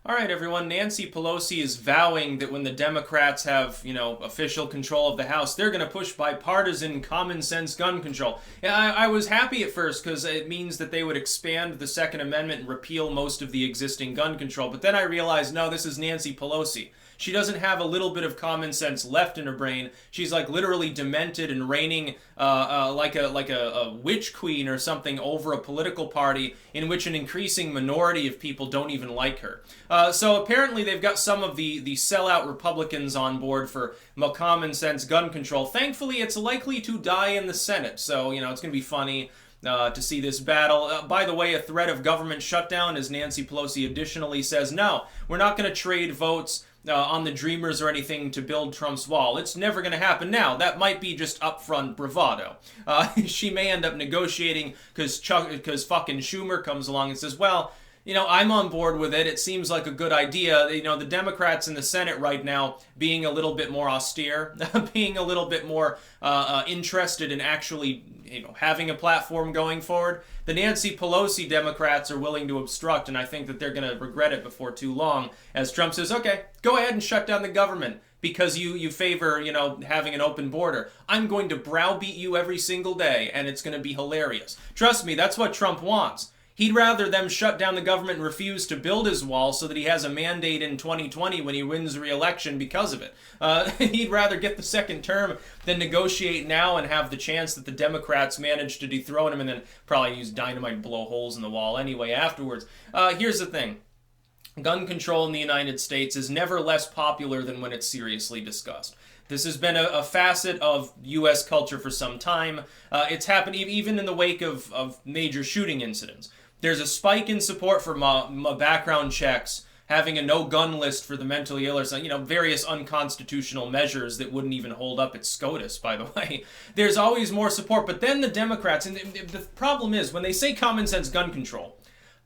All right, everyone. Nancy Pelosi is vowing that when the Democrats have, official control of the House, they're going to push bipartisan, common sense gun control. Yeah, I was happy at first because it means that they would expand the Second Amendment and repeal most of the existing gun control. But then I realized, no, this is Nancy Pelosi. She doesn't have a little bit of common sense left in her brain. She's like literally demented and reigning like a witch queen or something over a political party in which an increasing minority of people don't even like her. So apparently they've got some of the sellout Republicans on board for common sense gun control. Thankfully, it's likely to die in the Senate. So, it's going to be funny to see this battle. By the way, a threat of government shutdown, as Nancy Pelosi additionally says, no, we're not going to trade votes on the Dreamers or anything to build Trump's wall. It's never going to happen. Now, that might be just upfront bravado. She may end up negotiating because fucking Schumer comes along and says, well, I'm on board with it. It seems like a good idea. The Democrats in the Senate right now being a little bit more austere, being a little bit more interested in actually, having a platform going forward. The Nancy Pelosi Democrats are willing to obstruct, and I think that they're going to regret it before too long, as Trump says, okay, go ahead and shut down the government because you favor, having an open border. I'm going to browbeat you every single day, and it's going to be hilarious. Trust me, that's what Trump wants. He'd rather them shut down the government and refuse to build his wall so that he has a mandate in 2020 when he wins re-election because of it. He'd rather get the second term than negotiate now and have the chance that the Democrats manage to dethrone him and then probably use dynamite and blow holes in the wall anyway afterwards. Here's the thing. Gun control in the United States is never less popular than when it's seriously discussed. This has been a facet of U.S. culture for some time. It's happened even in the wake of major shooting incidents. There's a spike in support for background checks, having a no-gun list for the mentally ill, or various unconstitutional measures that wouldn't even hold up at SCOTUS, by the way. There's always more support, but then the Democrats, and the problem is, when they say common sense gun control,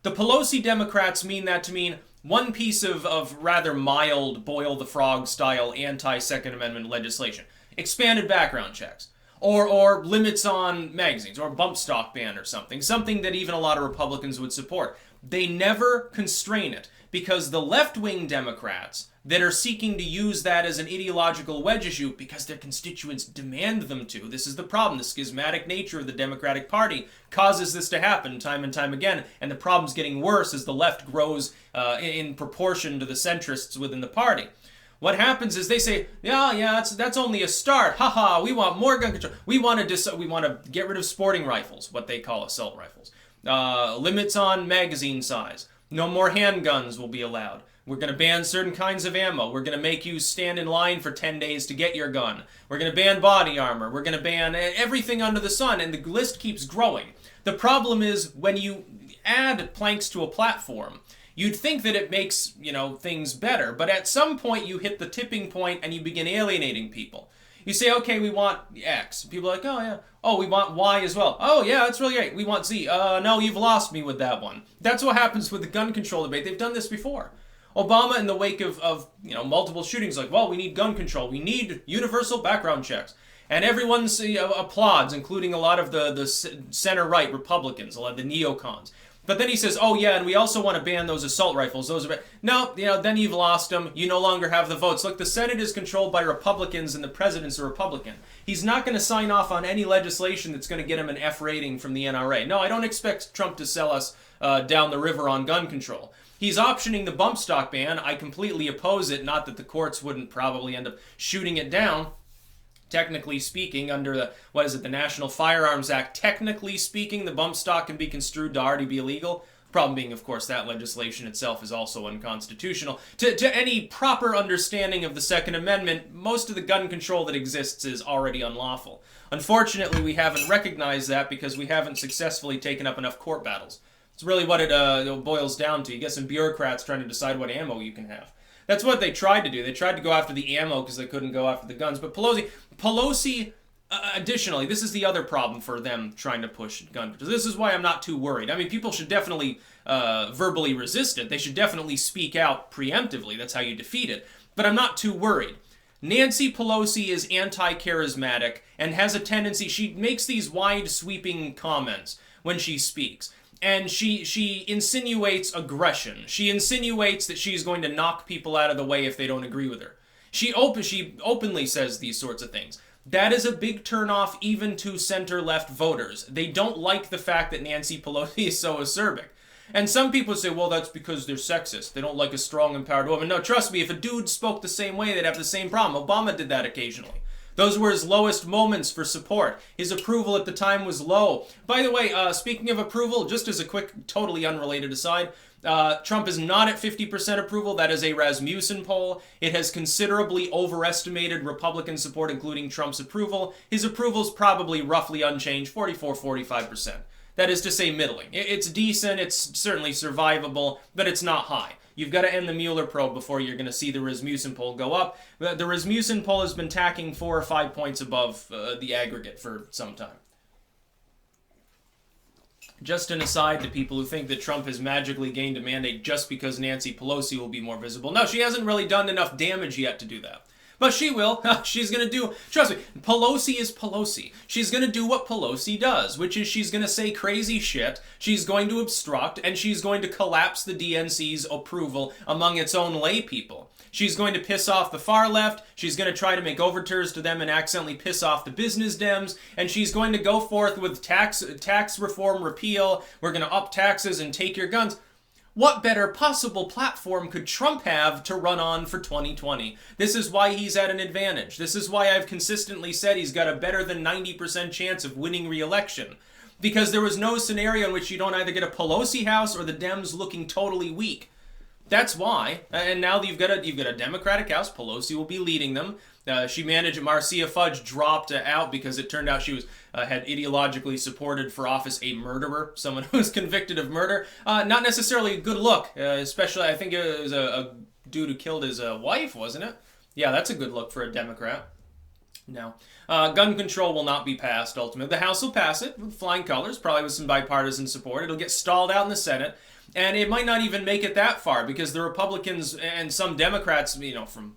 the Pelosi Democrats mean that to mean one piece of rather mild boil the frog style anti-Second Amendment legislation. Expanded background checks. Or limits on magazines, or bump stock ban or something. Something that even a lot of Republicans would support. They never constrain it, because the left-wing Democrats that are seeking to use that as an ideological wedge issue because their constituents demand them to. This is the problem. The schismatic nature of the Democratic Party causes this to happen time and time again, and the problem's getting worse as the left grows in proportion to the centrists within the party. What happens is they say, yeah, that's only a start. Haha, we want more gun control. We want to get rid of sporting rifles, what they call assault rifles. Limits on magazine size. No more handguns will be allowed. We're going to ban certain kinds of ammo. We're going to make you stand in line for 10 days to get your gun. We're going to ban body armor. We're going to ban everything under the sun, and the list keeps growing. The problem is when you add planks to a platform, you'd think that it makes, things better, but at some point you hit the tipping point and you begin alienating people. You say, okay, we want X. People are like, oh, yeah. Oh, we want Y as well. Oh, yeah, that's really great. We want Z. No, you've lost me with that one. That's what happens with the gun control debate. They've done this before. Obama, in the wake of multiple shootings, like, well, we need gun control. We need universal background checks. And everyone applauds, including a lot of the center-right Republicans, a lot of the neocons. But then he says, oh yeah, and we also want to ban those assault rifles. Those are no, then you've lost them. You no longer have the votes. Look, the Senate is controlled by Republicans and the president's a Republican. He's not going to sign off on any legislation that's going to get him an F rating from the NRA. No, I don't expect Trump to sell us down the river on gun control. He's optioning the bump stock ban. I completely oppose it, not that the courts wouldn't probably end up shooting it down. Technically speaking, under the National Firearms Act, technically speaking, the bump stock can be construed to already be illegal. Problem being, of course, that legislation itself is also unconstitutional. To any proper understanding of the Second Amendment, most of the gun control that exists is already unlawful. Unfortunately, we haven't recognized that because we haven't successfully taken up enough court battles. It's really what it boils down to. You get some bureaucrats trying to decide what ammo you can have. That's what they tried to do. They tried to go after the ammo because they couldn't go after the guns. But Pelosi, additionally, this is the other problem for them trying to push gun control. This is why I'm not too worried. I mean, people should definitely verbally resist it. They should definitely speak out preemptively. That's how you defeat it. But I'm not too worried. Nancy Pelosi is anti-charismatic and has a tendency, she makes these wide-sweeping comments when she speaks. and she insinuates aggression. She insinuates that she's going to knock people out of the way if they don't agree with her. She openly says these sorts of things. That is a big turnoff even to center-left voters. They don't like the fact that Nancy Pelosi is so acerbic. And some people say, well, that's because they're sexist. They don't like a strong, empowered woman. No, trust me, if a dude spoke the same way, they'd have the same problem. Obama did that occasionally. Those were his lowest moments for support. His approval at the time was low. By the way, speaking of approval, just as a quick, totally unrelated aside, Trump is not at 50% approval. That is a Rasmussen poll. It has considerably overestimated Republican support, including Trump's approval. His approval is probably roughly unchanged, 44-45%. That is to say middling. It's decent, it's certainly survivable, but it's not high. You've got to end the Mueller probe before you're going to see the Rasmussen poll go up. The Rasmussen poll has been tacking 4 or 5 points above the aggregate for some time. Just an aside to people who think that Trump has magically gained a mandate just because Nancy Pelosi will be more visible. No, she hasn't really done enough damage yet to do that. But she will. She's going to do... Trust me, Pelosi is Pelosi. She's going to do what Pelosi does, which is she's going to say crazy shit, she's going to obstruct, and she's going to collapse the DNC's approval among its own lay people. She's going to piss off the far left, she's going to try to make overtures to them and accidentally piss off the business Dems, and she's going to go forth with tax reform repeal, we're going to up taxes and take your guns. What better possible platform could Trump have to run on for 2020? This is why he's at an advantage. This is why I've consistently said he's got a better than 90% chance of winning re-election. Because there was no scenario in which you don't either get a Pelosi house or the Dems looking totally weak. That's why. And now that you've got a Democratic house, Pelosi will be leading them. She managed, Marcia Fudge dropped out because it turned out she was had ideologically supported for office a murderer, someone who was convicted of murder. Not necessarily a good look, especially I think it was a dude who killed his wife, wasn't it? Yeah, that's a good look for a Democrat. No. Gun control will not be passed, ultimately. The House will pass it with flying colors, probably with some bipartisan support. It'll get stalled out in the Senate. And it might not even make it that far because the Republicans and some Democrats, from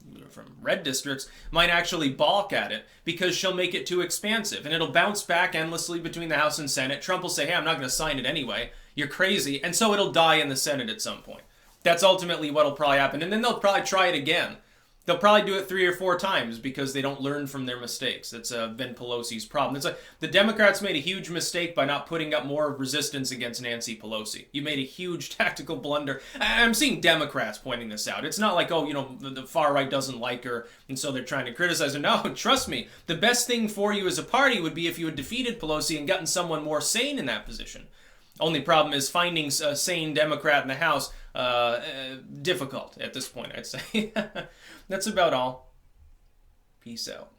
red districts, might actually balk at it because she'll make it too expansive. And it'll bounce back endlessly between the House and Senate. Trump will say, hey, I'm not going to sign it anyway. You're crazy. And so it'll die in the Senate at some point. That's ultimately what'll probably happen. And then they'll probably try it again. They'll probably do it 3 or 4 times because they don't learn from their mistakes. That's been Pelosi's problem. It's like the Democrats made a huge mistake by not putting up more resistance against Nancy Pelosi. You made a huge tactical blunder. I'm seeing Democrats pointing this out. It's not like, the far right doesn't like her, and so they're trying to criticize her. No, trust me. The best thing for you as a party would be if you had defeated Pelosi and gotten someone more sane in that position. Only problem is finding a sane Democrat in the House difficult at this point, I'd say. That's about all. Peace out.